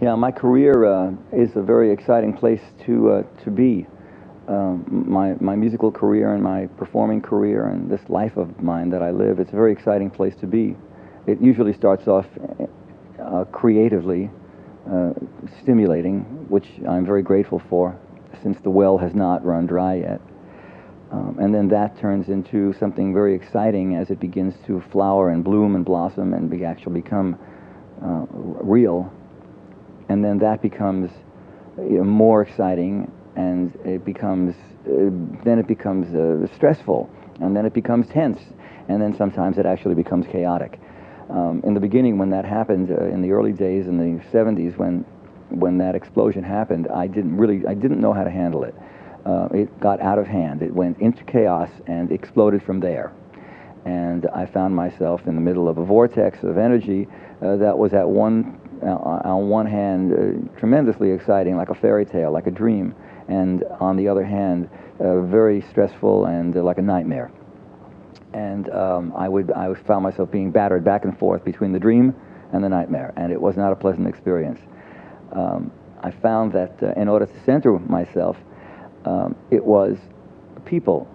Yeah, my career is a very exciting place to be. My musical career and my performing career and this life of mine that I live, it's a very exciting place to be. It usually starts off creatively stimulating, which I'm very grateful for, since the well has not run dry yet. And then that turns into something very exciting as it begins to flower and bloom and blossom and actually become real. And then that becomes more exciting, and it becomes stressful, and then it becomes tense, and then sometimes it actually becomes chaotic. In the beginning, when that happened, in the early days in the 70s, when that explosion happened, I didn't know how to handle it. It got out of hand. It went into chaos and exploded from there. And I found myself in the middle of a vortex of energy that was on one hand tremendously exciting, like a fairy tale, like a dream, and on the other hand very stressful and like a nightmare. And I found myself being battered back and forth between the dream and the nightmare, and it was not a pleasant experience. I found that in order to center myself, it was people,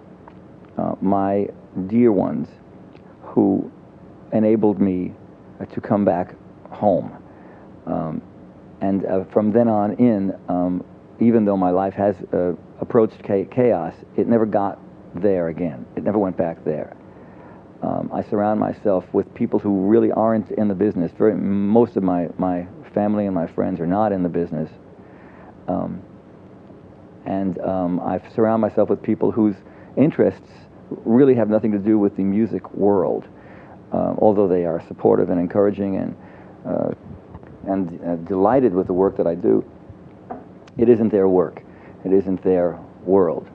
my dear ones, who enabled me to come back home. And from then on in, even though my life has approached chaos, it never got there again. It never went back there. I surround myself with people who really aren't in the business. Most of my family and my friends are not in the business. I surround myself with people whose interests really have nothing to do with the music world, although they are supportive and encouraging and delighted with the work that I do. It isn't their work. It isn't their world.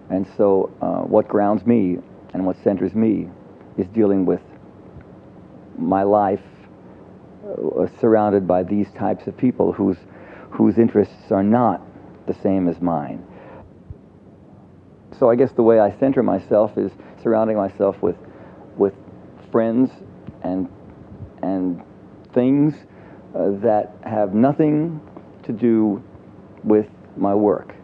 And so what grounds me and what centers me is dealing with my life surrounded by these types of people whose interests are not the same as mine. So I guess the way I center myself is surrounding myself with friends and things that have nothing to do with my work.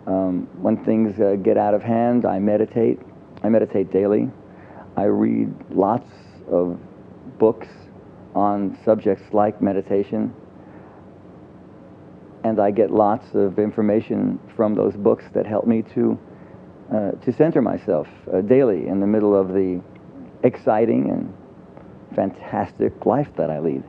When things get out of hand, I meditate. I meditate daily. I read lots of books on subjects like meditation, and I get lots of information from those books that help me to center myself daily in the middle of the exciting and fantastic life that I lead.